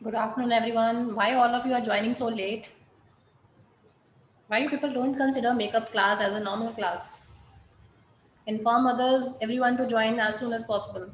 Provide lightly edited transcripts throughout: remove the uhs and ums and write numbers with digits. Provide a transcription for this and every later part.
Good afternoon, everyone. Why all of you are joining so late? Why you people don't consider makeup class as a normal class? Inform others, everyone to join as soon as possible.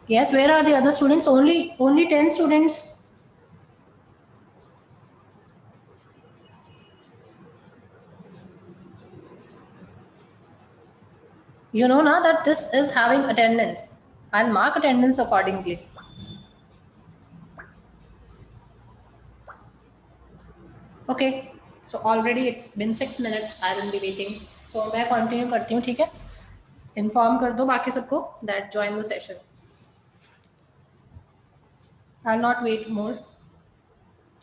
Yes, where are the other students? Only 10 students. You know now that this is having attendance. I'll mark attendance accordingly. Okay. So already it's been 6 minutes. I will be waiting. So मैं continue करती हूँ, ठीक है? Inform कर दो बाकी सबको that join the session. I'll not wait more.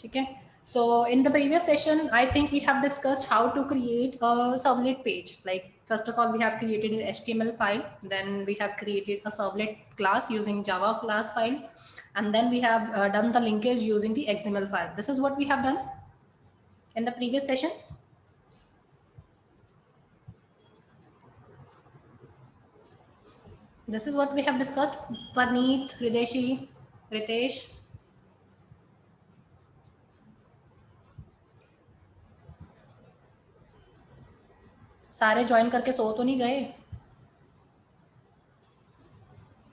Okay. So in the previous session, I think we have discussed how to create a servlet page. Like first of all, we have created an HTML file. Then we have created a servlet class using Java class file. And then we have done the linkage using the XML file. This is what we have done in the previous session. This is what we have discussed. Parneet, Hrideshi, Ritesh. सारे join करके सो तो नहीं गए?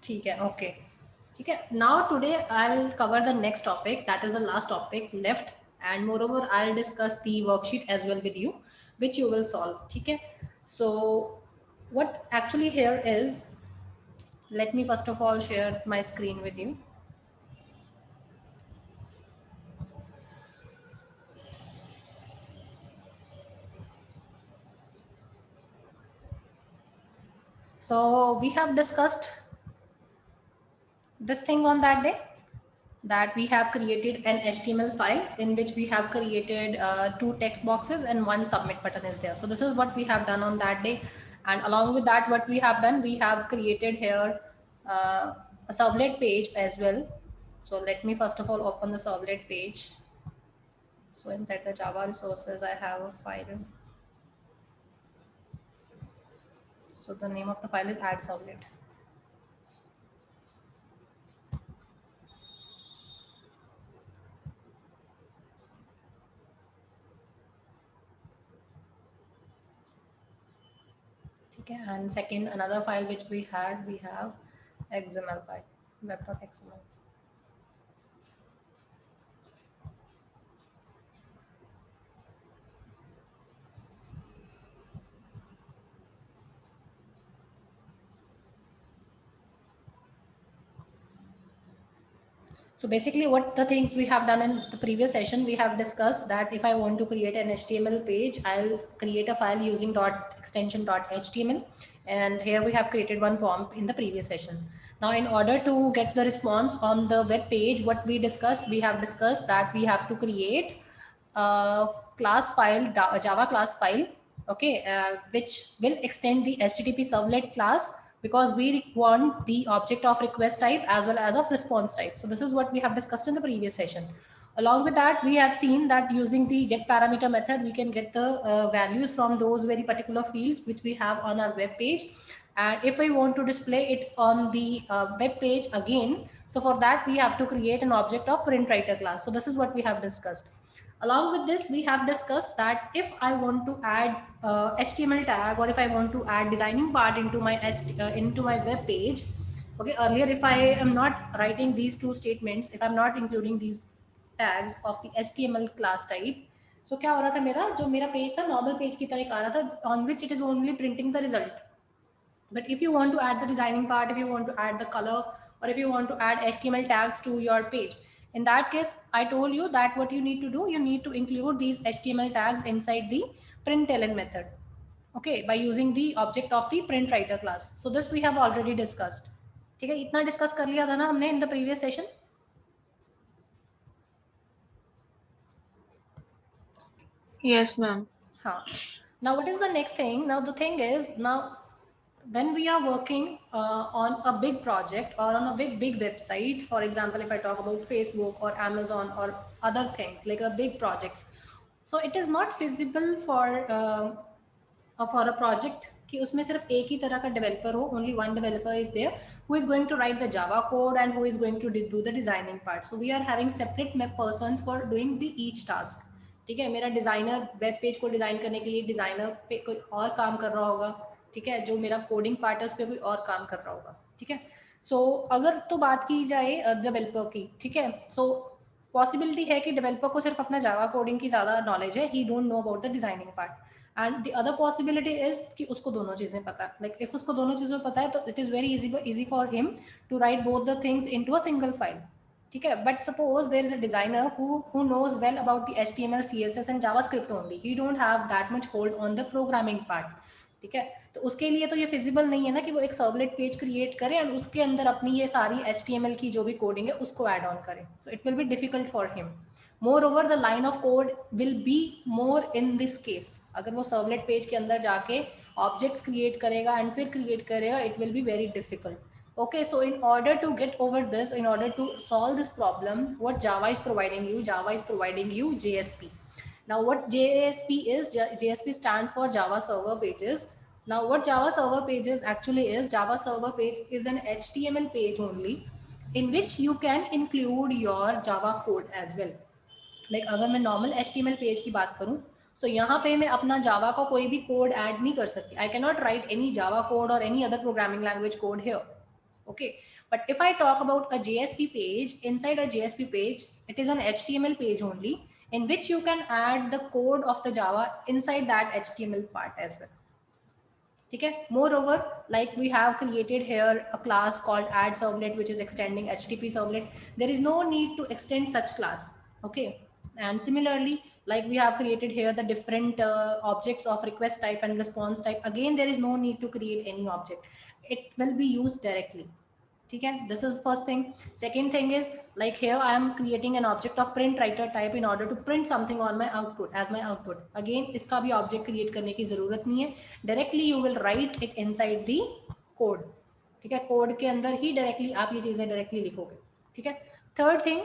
ठीक है, okay, ठीक है. Now today I'll cover the next topic, that is the last topic left, and moreover I'll discuss the worksheet as well with you, which you will solve. ठीक है. So what actually here is, let me first of all share my screen with you. So we have discussed this thing on that day, that we have created an HTML file in which we have created two text boxes and one submit button is there. So this is what we have done on that day. And along with that, what we have done, we have created here a servlet page as well. So let me first of all open the servlet page. So inside the Java resources, I have a file. So the name of the file is add servlet. Okay, and second, another file which we have XML file, web.xml. So basically what the things we have done in the previous session, we have discussed that if I want to create an HTML page, I'll create a file using dot extension .html. And here we have created one form in the previous session. Now, in order to get the response on the web page, what we discussed, we have discussed that we have to create a class file, a Java class file, okay, which will extend the HTTP servlet class, because we want the object of request type as well as of response type. So this is what we have discussed in the previous session. Along with that, we have seen that using the get parameter method, we can get the values from those very particular fields which we have on our web page. And if I want to display it on the web page again, so for that we have to create an object of print writer class. So this is what we have discussed. Along with this, we have discussed that if I want to add HTML tag, or if I want to add designing part into my web page, okay, earlier if I am not writing these two statements, if I'm not including these tags of the HTML class type, so क्या हो रहा था, मेरा जो मेरा page था normal page की तरह आ रहा था, on which it is only printing the result. But if you want to add the designing part, if you want to add the color, or if you want to add HTML tags to your page, in that case, I told you that what you need to do, you need to include these HTML tags inside the println method. Okay, by using the object of the print writer class. So this we have already discussed. ठीक है, इतना discuss कर लिया था ना हमने in the previous session. Yes, ma'am. Huh. Now, what is the next thing? Now, the thing is, now when we are working on a big project or on a big website, for example, if I talk about Facebook or Amazon or other things like a big projects, so it is not feasible for a project कि उसमें सिर्फ एक ही तरह का developer हो, only one developer is there who is going to write the Java code and who is going to do the designing part. So we are having separate persons for doing the each task. ठीक है, मेरा designer web page को design करने के लिए designer पे कोई और काम कर रहा होगा, ठीक है, जो मेरा कोडिंग पार्ट है उस पर कोई और काम कर रहा होगा, ठीक है. सो अगर तो बात की जाए डेवलपर की, ठीक है, सो पॉसिबिलिटी है कि डेवलपर को सिर्फ अपना जावा कोडिंग की ज़्यादा नॉलेज है, ही don't know about the designing part. And the other possibility is कि उसको दोनों चीज़ें पता है. लाइक इफ उसको दोनों चीज़ें पता है तो it is very easy for him to write both the things into a single file. ठीक है, but suppose there is a designer who knows well about the HTML, CSS and JavaScript only. He don't have that much hold on the programming part. ठीक है, तो उसके लिए तो ये feasible नहीं है ना कि वो एक सर्वलेट पेज क्रिएट करे और उसके अंदर अपनी ये सारी HTML की जो भी कोडिंग है उसको ऐड ऑन करे. So it will be difficult for him. Moreover, the line of code will be more in this case. अगर वो सर्वलेट पेज के अंदर जाके ऑब्जेक्ट्स क्रिएट करेगा एंड फिर क्रिएट करेगा, it will be very difficult. Okay, so in order to get over this, in order to solve this problem, what Java is providing you, Java is providing you JSP. Now what JSP is, JSP stands for Java Server Pages. Now what Java Server Pages actually is, Java Server Page is an HTML page only in which you can include your Java code as well. Like अगर मैं normal HTML page की बात करूं, सो यहाँ पे मैं अपना जावा का कोई भी कोड ऐड नहीं कर सकती. I can not write any Java code और any other programming language code here. Okay, but if I talk about a JSP page, inside a JSP page, it is an HTML page only in which you can add the code of the Java inside that HTML part as well. Okay, moreover, like we have created here a class called add servlet which is extending HTTP servlet. There is no need to extend such class. Okay, and similarly, like we have created here the different objects of request type and response type. Again, there is no need to create any object. It will be used directly. Okay, this is first thing. Second thing is, like here I am creating an object of print writer type in order to print something on my output as my output. Again, इसका भी object create करने की जरूरत नहीं है. Directly you will write it inside the code. ठीक है, code के अंदर ही डायरेक्टली आप ये चीजें डायरेक्टली लिखोगे. ठीक है. थर्ड थिंग,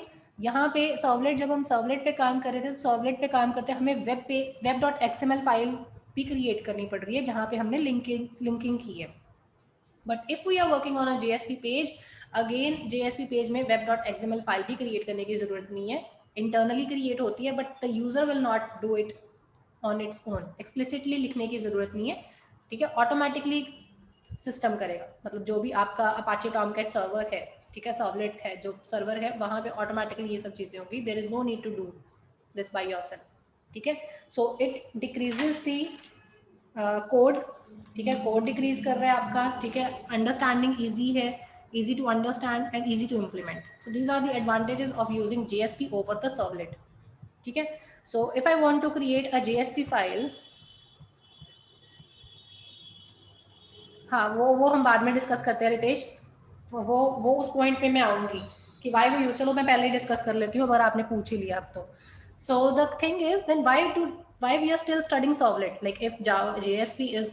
यहाँ पे सर्वलेट, जब हम सर्वलेट पे काम कर रहे थे तो सर्वलेट पे काम करते हमें web.xml फाइल भी क्रिएट करनी पड़ रही है जहाँ पे हमने लिंकिंग की है. But if we are working on a JSP page, again JSP page में web.xml फाइल भी क्रिएट करने की जरूरत नहीं है. इंटरनली क्रिएट होती है but the user will not do it on its own. Explicitly लिखने की जरूरत नहीं है. ठीक है, ऑटोमेटिकली सिस्टम करेगा, मतलब जो भी आपका अपाचे टॉमकैट सर्वर है, ठीक है, सर्वलेट है जो सर्वर है, वहाँ पे ऑटोमेटिकली ये सब चीज़ें होंगी. There is no need to do this by yourself. ठीक है, so it decreases the code. ठीक है, कोड डिक्रीज कर रहा है आपका. ठीक है, अंडरस्टैंडिंग ईजी है, easy to understand and easy to implement. So these are the advantages of using JSP over the servlet. ठीक है, so if I want to create a JSP file, हाँ वो हम बाद में डिस्कस करते हैं रितेश. वो उस पॉइंट पे मैं आऊंगी कि वाई वो यूज, चलो मैं पहले डिस्कस कर लेती हूँ अगर आपने पूछ ही लिया अब तो. So the thing is then why we are still studying servlet, like if Java JSP is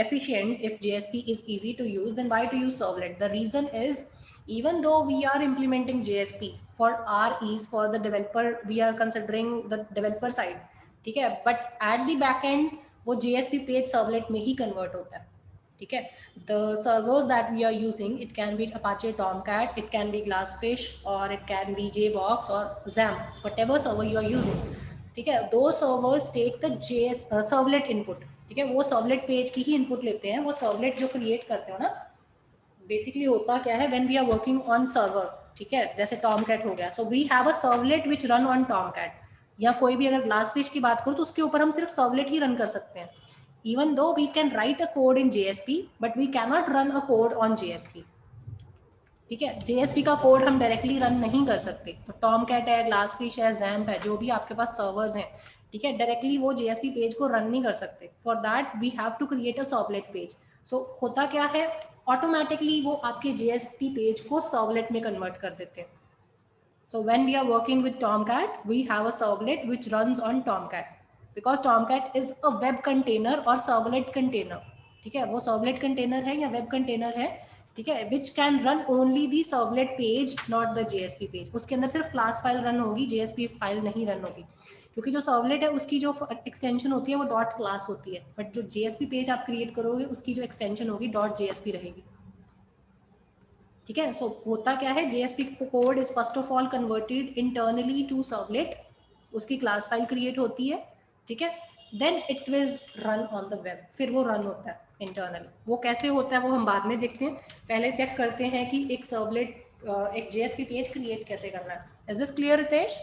efficient, if JSP is easy to use, then why to use servlet? The reason is, even though we are implementing JSP for our ease, for the developer, we are considering the developer side. ठीक है, but at the back and वो JSP page servlet में ही convert होता है. ठीक है, the servers that we are using, it can be Apache Tomcat, it can be Glassfish, or it can be JBox or XAMPP, whatever server you are using. ठीक है, those servers take the servlet input. ठीक है, वो servlet page की ही input लेते हैं. वो servlet जो create करते हो ना, बेसिकली होता क्या है, when we are working on server, ठीक है, जैसे Tomcat हो गया, so we have a servlet which run on Tomcat. या कोई भी अगर Glassfish की बात करूँ तो उसके ऊपर हम सिर्फ servlet ही रन कर सकते हैं. Even though we can write a code in JSP, but we cannot run a code on JSP. ठीक है, JSP का कोड हम डायरेक्टली रन नहीं कर सकते. तो टॉमकैट है, ग्लासफिश है, जैम्प है, जो भी आपके पास सर्वर्स हैं, ठीक है, डायरेक्टली वो JSP पेज को रन नहीं कर सकते. For that we have to create a servlet page. So होता क्या है, ऑटोमेटिकली वो आपके JSP पेज को सर्वलेट में कन्वर्ट कर देते हैं. So when we are working with Tomcat, we have a servlet which runs on Tomcat, because Tomcat is a web container or servlet container. ठीक है, वो servlet container है या web container है, ठीक है, which can run only the servlet page, not the JSP page. उसके अंदर सिर्फ class file run होगी, JSP file नहीं run होगी, क्योंकि जो servlet है उसकी जो extension होती है वो dot class होती है, but जो JSP page आप create करोगे उसकी जो extension होगी dot JSP रहेगी. ठीक है, सो होता क्या है, JSP code is first of all converted internally to servlet. उसकी क्लास फाइल क्रिएट होती है. ठीक है, then it will run on the web. फिर वो रन होता है इंटरनली. वो कैसे होता है वो हम बाद में देखते हैं. पहले चेक करते हैं कि एक सर्वलेट एक JSP पेज क्रिएट कैसे करना है. Is this clear Ritesh?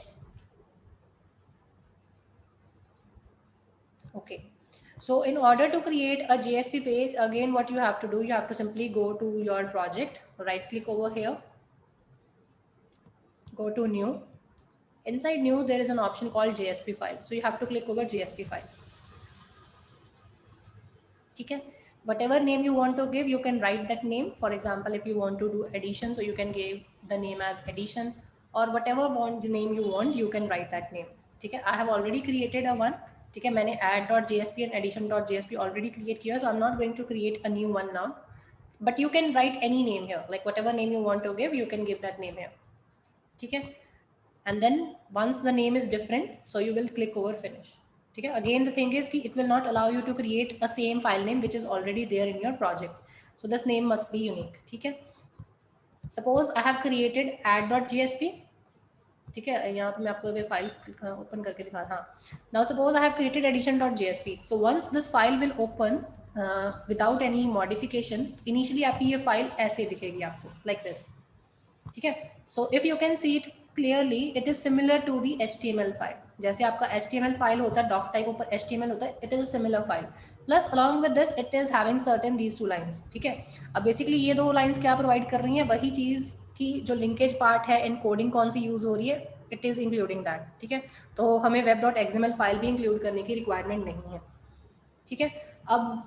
Okay. So in order to create a JSP page, again what you have to do, you have to simply go to your project, right click over here, go to new. Inside new there is an option called JSP file, so you have to click over JSP file. ठीक है, whatever name you want to give, you can write that name. For example, if you want to do addition, so you can give the name as addition, or whatever name you want, you can write that name. ठीक है, I have already created a one. ठीक है, मैंने add.jsp and addition.jsp already create किया, so I'm not going to create a new one now. But you can write any name here, like whatever name you want to give, you can give that name here. ठीक है, and then once the name is different, so you will click over finish. ठीक है, again the thing is कि it will not allow you to create a same file name which is already there in your project, so this name must be unique. ठीक है, suppose I have created add.jsp. ठीक है, यहाँ पे मैं आपको एक फाइल ओपन करके दिखा. हाँ, now suppose I have created addition.jsp. So once this file will open without any modification, initially आपकी ये फाइल ऐसे दिखेगी आपको, लाइक दिस. ठीक है, so if you can see it clearly, it is similar to the HTML file. जैसे आपका HTML file होता है, डॉक टाइप ऊपर HTML होता है, it is a similar file. Plus along with this it is having certain these two lines. ठीक है, अब बेसिकली ये दो लाइन्स क्या प्रोवाइड कर रही हैं, वही चीज़ की जो लिंकेज पार्ट है, इनकोडिंग कौन सी यूज़ हो रही है, इट इज़ इंक्लूडिंग दैट. ठीक है, तो हमें web.xml फाइल भी इंक्लूड करने की रिक्वायरमेंट नहीं है. ठीक है, अब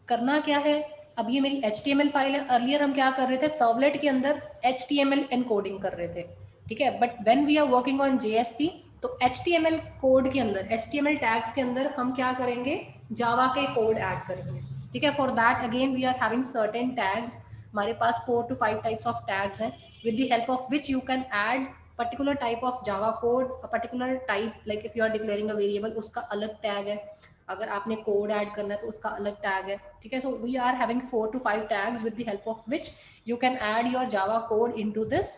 करना क्या है, अब ये मेरी HTML फाइल है. अर्लियर हम क्या कर रहे थे, सर्वलेट के अंदर HTML एनकोडिंग कर रहे थे. ठीक है, but when we are working on JSP, तो HTML कोड के अंदर, HTML टैग्स के अंदर हम क्या करेंगे, जावा के कोड ऐड करेंगे. ठीक है, for that again we are having certain tags. हमारे पास 4 to 5 टाइप्स ऑफ टैग्स हैं, with the help of which you can add particular type of Java code, a particular type, like if you are declaring a variable, उसका अलग tag है. अगर आपने code add करना है तो उसका अलग टैग है. ठीक है, so we are having 4 to 5 tags with the help of which you can add your Java code into this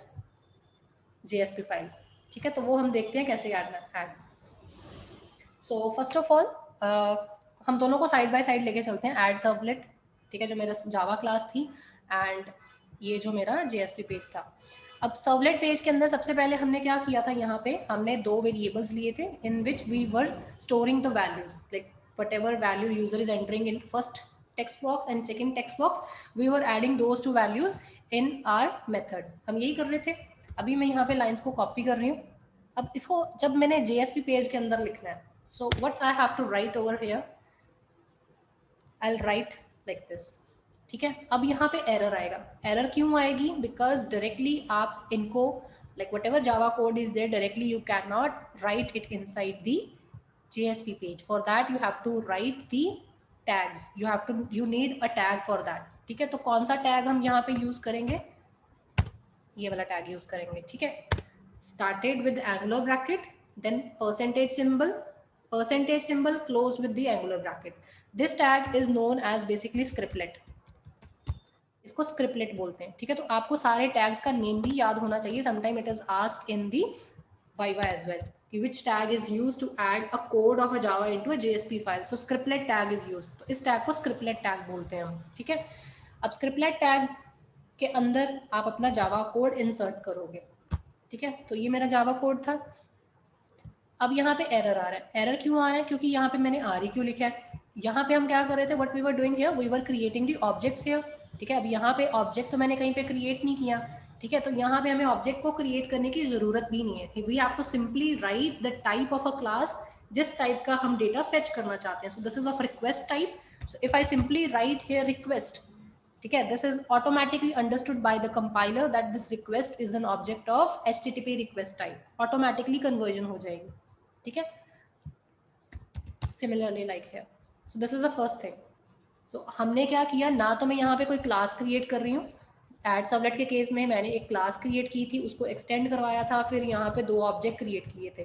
JSP file. ठीक है, तो वो हम देखते हैं कैसे add. So first of all हम दोनों को साइड बाय साइड लेके चलते हैं. Add servlet. ठीक है, जो मेरा जावा क्लास थी एंड ये जो मेरा जेएसपी पेज था। अब सर्वलेट पेज के अंदर सबसे पहले हमने क्या किया था, यहाँ पे हमने 2 वेरिएबल्स लिए थे in which we were storing the values, like whatever value user is entering in first text box and second text box, we were adding those two values in our method. हम यही कर रहे थे। अभी मैं यहाँ पे लाइंस को कॉपी कर रही हूँ। अब इसको जब मैंने जेएसपी पेज के अंदर लिखना है, so what I have to write over here, I'll write like this, ठीक है। अब यहाँ पे एरर आएगा। एरर क्यों आएगी? बिकॉज डायरेक्टली आप इनको like whatever Java code is there, directly you cannot write it inside the JSP page. For that you have to write the tags. You need a tag for that. ठीक है, तो कौन सा tag हम यहाँ पे यूज करेंगे? ये वाला टैग यूज करेंगे, ठीक है। Started with angular bracket, then percentage symbol closed with the angular bracket. This tag is known as basically scriptlet. इसको स्क्रिप्टलेट बोलते हैं, ठीक है। तो आपको सारे टैग्स का नेम भी याद होना चाहिए। Sometime it is asked in the viva as well कि which tag is used to add a code of a Java into a JSP file. So scriptlet tag is used. तो इस tag को scriptlet tag बोलते हैं हम, ठीक है। अब scriptlet tag के अंदर आप अपना जावा कोड इंसर्ट करोगे, ठीक है। तो ये मेरा जावा कोड था। अब यहाँ पे एरर आ रहा है। एरर क्यों आ रहा है? क्योंकि यहाँ पे मैंने आर क्यों लिखा है। यहाँ पे हम क्या कर रहे थे, what we were doing here, we were creating the objects here, ठीक है। अब यहाँ पे ऑब्जेक्ट तो मैंने कहीं पे क्रिएट नहीं किया, ठीक है। तो यहाँ पे हमें ऑब्जेक्ट को क्रिएट करने की जरूरत भी नहीं है। We have to simply write the type of a class जिस टाइप का हम डेटा फेच करना चाहते हैं। So this is of request type. So if I simply write here request, ठीक है, this is automatically understood by the compiler that this request is an object of HTTP request type. Automatically conversion हो जाएगी, ठीक है। Similarly like here. So this is the first thing. So हमने क्या किया, ना तो मैं यहाँ पे कोई क्लास क्रिएट कर रही हूँ। एड सर्वलेट के केस में मैंने एक क्लास क्रिएट की थी, उसको एक्सटेंड करवाया था, फिर यहाँ पे 2 ऑब्जेक्ट क्रिएट किए थे,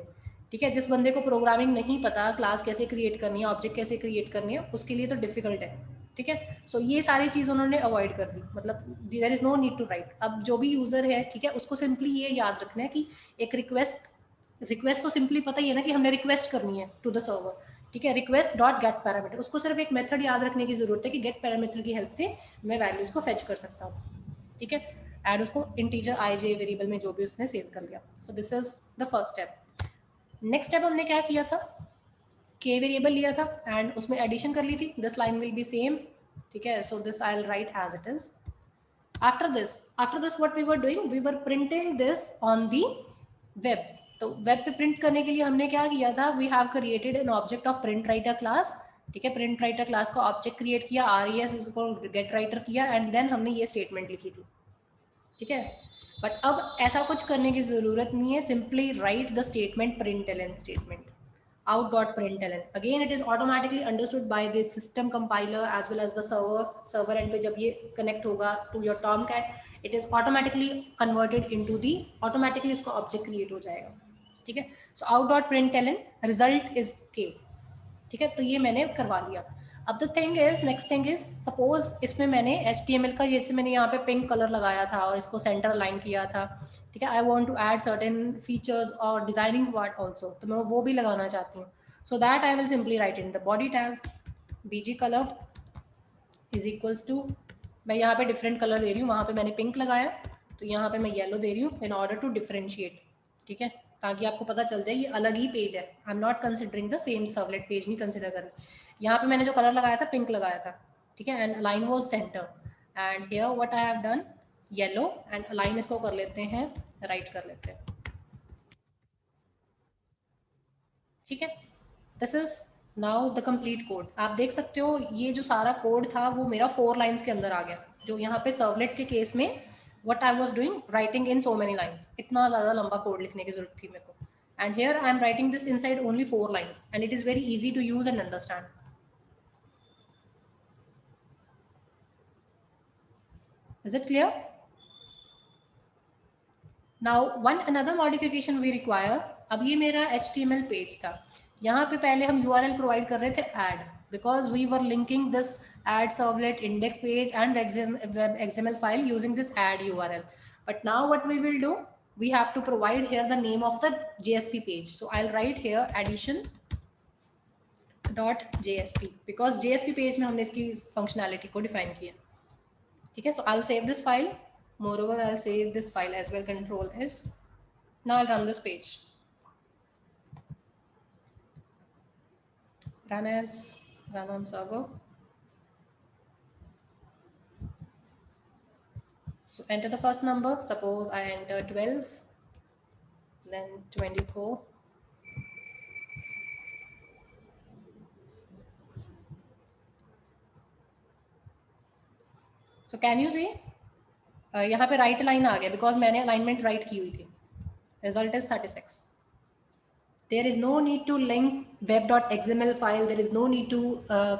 ठीक है। जिस बंदे को प्रोग्रामिंग नहीं पता क्लास कैसे क्रिएट करनी है, ऑब्जेक्ट कैसे क्रिएट करनी है, उसके लिए तो डिफिकल्ट है, ठीक है। सो ये सारी चीज़ उन्होंने अवॉइड कर दी, मतलब there is no need to write. अब जो भी यूजर है, ठीक है, उसको सिंपली ये याद रखना है कि एक रिक्वेस्ट तो सिंपली पता ही है ना कि हमने रिक्वेस्ट करनी है टू द सर्वर, ठीक है। रिक्वेस्ट डॉट गेट पैरामीटर, उसको सिर्फ एक मेथड याद रखने की जरूरत है कि गेट पैरामीटर की हेल्प से मैं वैल्यूज को फेच कर सकता हूँ, ठीक है। एड उसको इंटीजर IJ वेरिएबल में जो भी उसने सेव कर लिया। सो this is the first step. Next step हमने क्या किया था, के वेरिएबल लिया था एंड उसमें एडिशन कर ली थी। This line will be same, ठीक है। So this I will write as it is. After this what we were doing, we were printing this on the web. तो वेब पे प्रिंट करने के लिए हमने क्या किया था, we have created an object of print writer class, ठीक है। प्रिंट राइटर क्लास का ऑब्जेक्ट क्रिएट किया, RES इसको गेट राइटर किया एंड देन हमने ये स्टेटमेंट लिखी थी, ठीक है। बट अब ऐसा कुछ करने की जरूरत नहीं है। Simply write the statement println statement out.println. Again it is automatically understood by the system compiler as well as the server end पे जब ये connect होगा to your Tomcat, it is automatically converted into the, automatically इसको object create हो जाएगा, ठीक है। So out.println result is k, ठीक है। तो ये मैंने करवा लिया। अब the thing is, next thing is, suppose इसमें मैंने HTML का, जैसे मैंने यहाँ पे पिंक कलर लगाया था और इसको सेंटर लाइन किया था, ठीक है। I want to add certain features और डिजाइनिंग पार्ट आल्सो, तो मैं वो भी लगाना चाहती हूँ। So that I will simply write in the body tag BG color is equals to, मैं यहाँ पे डिफरेंट कलर दे रही हूँ, वहाँ पे मैंने पिंक लगाया, तो यहाँ पे मैं येलो दे रही हूँ इन ऑर्डर टू डिफरेंशिएट, ठीक है, ताकि आपको पता चल जाए ये अलग ही पेज है। I am not considering the same servlet page, नहीं कंसिडर कर रही। यहाँ पे मैंने जो कलर लगाया था पिंक लगाया था, ठीक है, and line was centre and here what I have done yellow and line इसको कर लेते हैं, राइट कर लेते हैं, ठीक है। This is now the complete code. आप देख सकते हो ये जो सारा कोड था वो मेरा 4 लाइन्स के अंदर आ गया। जो यहाँ पे सर्वलेट के केस में what I was doing, writing in so many lines, इतना ज़्यादा लंबा कोड लिखने की जरूरत थी मेरे को। And here I am writing this inside only 4 lines and it is very easy to use and understand. Is it clear? Now one another modification we require, अब ये मेरा HTML पेज था, यहाँ पे पहले हम URL प्रोवाइड कर रहे थे add, because we were linking this add servlet index page and web XML file using this add URL. But now what we will do, we have to provide here the name of the JSP page. So I'll write here addition dot JSP, because JSP page में हमने इसकी functionality को define किया. ठीक है, so I'll save this file. Moreover, I'll save this file as well. Control S. Now I'll run this page. Run on server. So enter the first number. Suppose I enter 12, then 24. So can you see? यहाँ पे right line आ गया because मैंने alignment right की हुई थी. Result is 36. There is no need to link web.xml file. There is no need to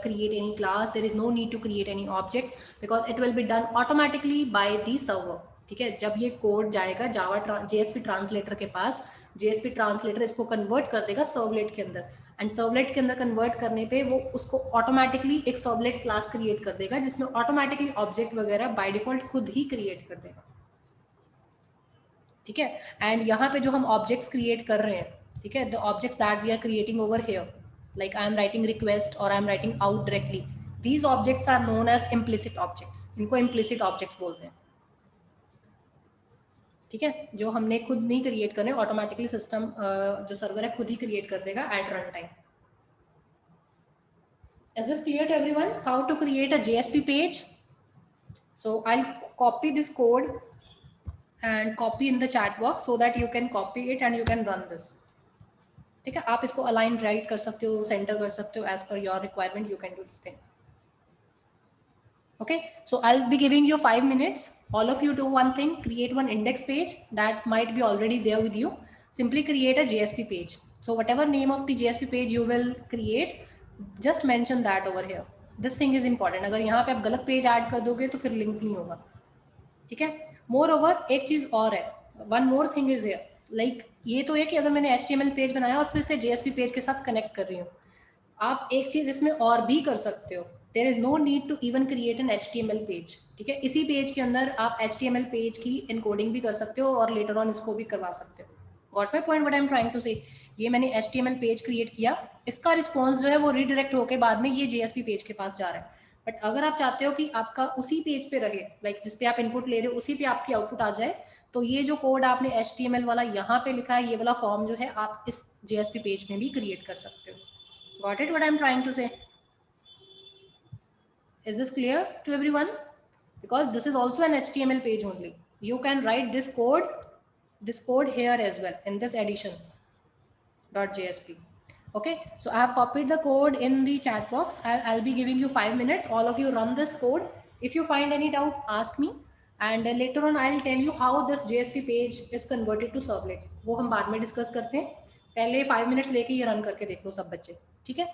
create any class. There is no need to create any object because it will be done automatically by the server. ठीक है, जब ये code जाएगा जावा JSP translator के पास, JSP translator इसको convert कर देगा servlet के अंदर, एंड सर्वलेट के अंदर कन्वर्ट करने पे वो उसको ऑटोमेटिकली एक सर्वलेट क्लास क्रिएट कर देगा जिसमें ऑटोमेटिकली ऑब्जेक्ट वगैरह बाय डिफॉल्ट खुद ही क्रिएट कर देगा. ठीक है, एंड यहाँ पे जो हम ऑब्जेक्ट्स क्रिएट कर रहे हैं, ठीक है, the objects that we are creating over here, like I am writing request और I am writing out directly, these objects are known as implicit objects. इनको इम्प्लिसिट ऑब्जेक्ट्स बोलते हैं. ठीक है, जो हमने खुद नहीं क्रिएट करने, ऑटोमेटिकली सिस्टम जो सर्वर है खुद ही क्रिएट कर देगा at run time. Is this clear to everyone how to create a JSP page? So I'll copy this code and copy in the chat box so that you can copy it and you can run this. ठीक है, आप इसको align right कर सकते हो, centre कर सकते हो, as per your requirement you can do this thing. Okay, so I'll be giving you 5 minutes. All of you do one thing, create one index page that might be already there with you. Simply create a JSP page. So whatever name of the JSP page you will create, just mention that over here. This thing is important. अगर यहाँ पे आप गलत page add कर दोगे तो फिर link नहीं होगा. ठीक है, मोर ओवर एक चीज और है, one more thing is here. Like ये तो है कि अगर मैंने HTML पेज बनाया और फिर से JSP पेज के साथ कनेक्ट कर रही हूँ, आप एक चीज इसमें और भी कर सकते हो. There is no need to even create an HTML page. ठीक है, इसी पेज के अंदर आप HTML पेज की इनकोडिंग भी कर सकते हो और लेटर ऑन इसको भी करवा सकते हो. Got my point, what I am trying to say. ये मैंने HTML पेज क्रिएट किया, इसका रिस्पॉन्स जो है वो रीडायरेक्ट होकर बाद में ये JSP पेज के पास जा रहा है. बट अगर आप चाहते हो कि आपका उसी पेज पे रहे, लाइक जिस पे आप इनपुट ले रहे हो उसी पे आपकी आउटपुट आ जाए, तो ये जो कोड आपने HTML वाला यहाँ पे लिखा है, ये वाला फॉर्म जो है आप इस JSP पेज में भी क्रिएट कर सकते हो. Got it what I'm trying to say? Is this clear to everyone? Because this is also an HTML page only. You can write this code here as well in this edition .jsp. Okay, so I have copied the code in the chat box. I'll be giving you 5 minutes. All of you run this code. If you find any doubt, ask me. And later on, I'll tell you how this JSP page is converted to servlet. वो हम बाद में discuss करते हैं. पहले 5 minutes लेके ये run करके देख लो सब बच्चे. ठीक है.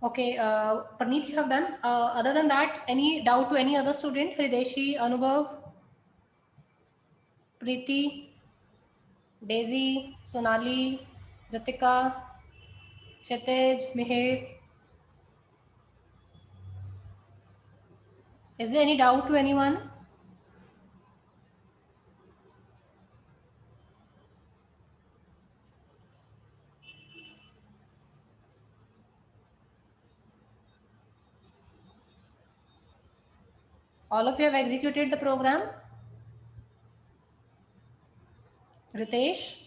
Okay, Praneeth, you have done. Other than that, any doubt to any other student? Hrideshi, Anubhav, Preeti, Daisy, Sonali, Ritika, Chetej, Mihir. Is there any doubt to anyone? All of you have executed the program? Ritesh?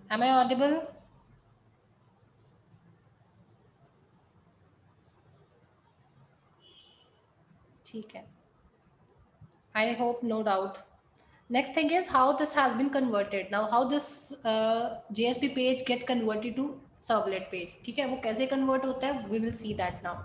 Am I audible? ठीक है. I hope no doubt. Next thing is how this has been converted. Now how this JSP page get converted to servlet page. ठीक है, वो कैसे convert होता है? We will see that now.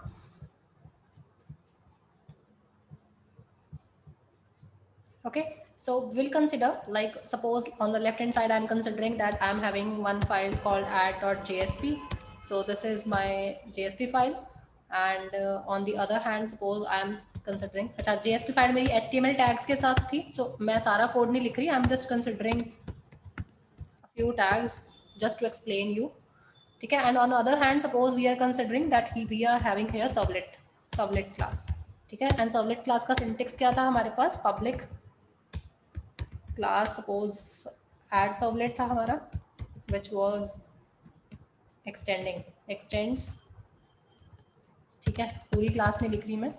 Okay, so we'll consider, like suppose on the left hand side I'm considering that I'm having one file called add.jsp. So this is my JSP file, and on the other hand suppose I'm considering, अच्छा JSP file मेरी HTML tags के साथ थी, so मैं सारा code नहीं लिख रही, I'm just considering a few tags just to explain you. ठीक है, and on the other hand suppose we are considering that we are having here servlet class. ठीक है, and servlet class का syntax क्या था हमारे पास? Public class suppose add servlet था हमारा, which was extends. ठीक है, पूरी क्लास नहीं लिख रही मैं.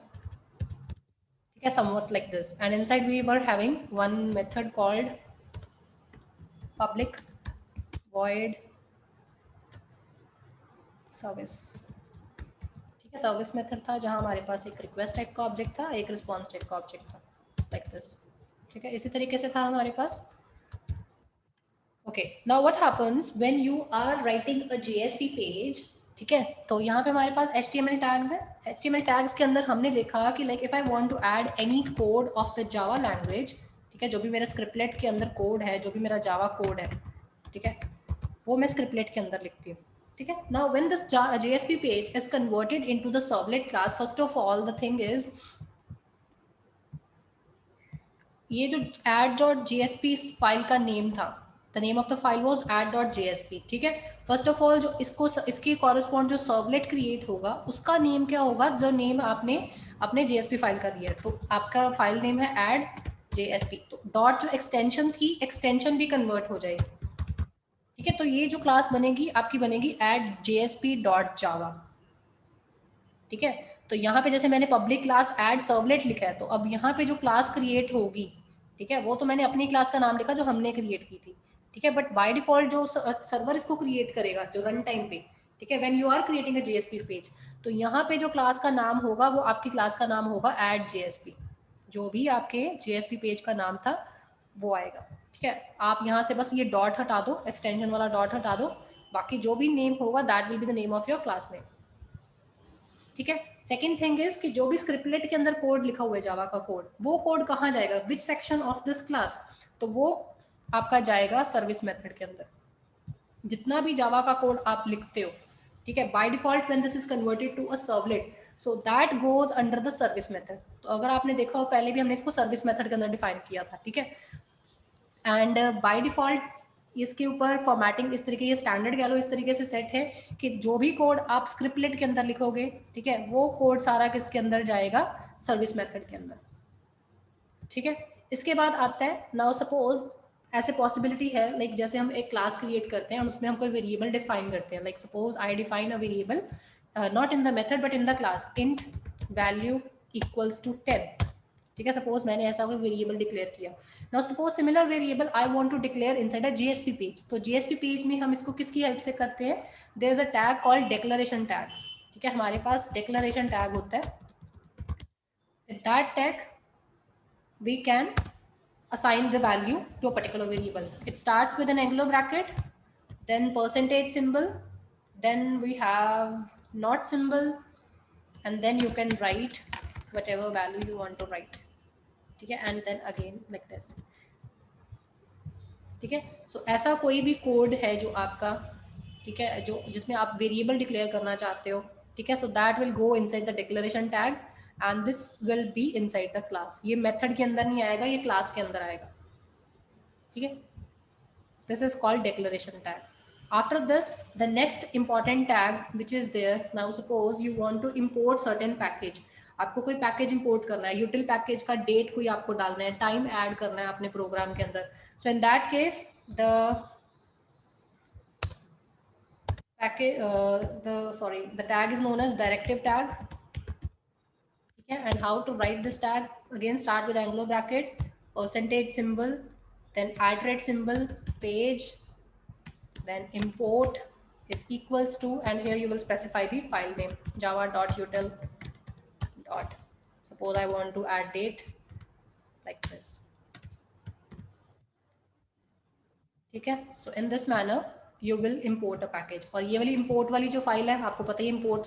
ठीक है, somewhat like this, and inside we were having one method called public void service. ठीक है, सर्विस मेथड था जहां हमारे पास एक रिक्वेस्ट टाइप का ऑब्जेक्ट था, एक रिस्पॉन्स टाइप का ऑब्जेक्ट था, like this. ठीक है, इसी तरीके से था हमारे पास. Okay, now what happens when you are writing a JSP page? ठीक है, तो यहाँ पे हमारे पास HTML tags है. HTML tags के अंदर हमने देखा कि like if I want to add any code of the Java language, ठीक है, जो भी मेरा स्क्रिप्टलेट के अंदर कोड है, जो भी मेरा जावा कोड है, ठीक है, वो मैं स्क्रिप्टलेट के अंदर लिखती हूँ. ठीक है, now when this JSP page is converted into the servlet class, first of all the thing is ये जो add.jsp फाइल का नेम था, the name of the file was add.jsp. ठीक है, फर्स्ट ऑफ ऑल जो इसकी कॉरेस्पॉन्ड जो servlet create होगा उसका नेम क्या होगा, जो नेम आपने अपने JSP फाइल का दिया है. तो आपका फाइल नेम है add.jsp, तो डॉट जो एक्सटेंशन थी, एक्सटेंशन भी कन्वर्ट हो जाएगी. ठीक है, तो ये जो क्लास बनेगी आपकी बनेगी add.jsp.java. ठीक है, तो यहाँ पे जैसे मैंने पब्लिक क्लास ऐड सर्वलेट लिखा है, तो अब यहाँ पे जो क्लास क्रिएट होगी, ठीक है, वो तो मैंने अपनी क्लास का नाम लिखा जो हमने क्रिएट की थी. ठीक है, बट बाय डिफॉल्ट जो सर्वर इसको क्रिएट करेगा जो रन टाइम पे, ठीक है, when you are creating a JSP page, तो यहाँ पे जो क्लास का नाम होगा वो आपकी क्लास का नाम होगा add.jsp. जो भी आपके JSP पेज का नाम था वो आएगा. ठीक है, आप यहाँ से बस ये डॉट हटा दो, एक्सटेंशन वाला डॉट हटा दो, बाकी जो भी नेम होगा that will be the name of your class name. ठीक है, सेकेंड थिंग इज कि जो भी स्क्रिप्टलेट के अंदर कोड लिखा हुआ है जावा का कोड, वो कोड कहाँ जाएगा, which section of this class, तो वो आपका जाएगा सर्विस मेथड के अंदर. जितना भी जावा का कोड आप लिखते हो, ठीक है, by default when this is converted to a servlet, so that goes under the service method. तो अगर आपने देखा हो पहले भी हमने इसको सर्विस मेथड के अंदर डिफाइन किया था. ठीक है, एंड बाय डिफॉल्ट इसके ऊपर फॉर्मेटिंग इस तरीके, ये स्टैंडर्ड कह लो, इस तरीके से सेट है कि जो भी कोड आप स्क्रिप्टलेट के अंदर लिखोगे, ठीक है, वो कोड सारा किसके अंदर जाएगा, सर्विस मेथड के अंदर. ठीक है, इसके बाद आता है नाउ सपोज ऐसे पॉसिबिलिटी है, लाइक जैसे हम एक क्लास क्रिएट करते हैं और उसमें हम कोई वेरिएबल डिफाइन करते हैं, like suppose I define a variable not in the method but in the class, int value equals to 10. ठीक है, सपोज मैंने ऐसा कोई वेरिएबल डिक्लेयर किया. Now suppose similar variable I want to declare inside a JSP page. तो JSP page में हम इसको किसकी हेल्प से करते हैं, there is a tag called declaration tag. ठीक है, हमारे पास डिक्लेरेशन टैग होता है. That tag we can assign the value to a particular variable. It starts with an angular bracket, then percentage symbol, then we have not symbol, and then you can write whatever value you want to write. ठीक है, and then again like this, ठीक है। सो ऐसा कोई भी code है जो आपका, ठीक है, जो जिसमें आप वेरिएबल डिक्लेयर करना चाहते हो, ठीक है, so that will go inside the declaration tag and this will be inside the class. ये मेथड के अंदर नहीं आएगा, ये क्लास के अंदर आएगा, ठीक है। This is called declaration tag. After this, the next important tag which is there, now suppose you want to import certain package, आपको कोई पैकेज इंपोर्ट करना है, यूटिल पैकेज का डेट कोई आपको डालना है, टाइम ऐड करना है अपने प्रोग्राम के अंदर। So in that case the package the tag is known as directive tag, okay? And how to write this tag, again start with angular bracket, percentage symbol, then iterate symbol, page, then import is equals to, and here you will specify the file name, java.util dot, suppose I want to add date like this, ठीक है। So in this manner you will import a package, और ये वाली import वाली जो file है, आपको पता है import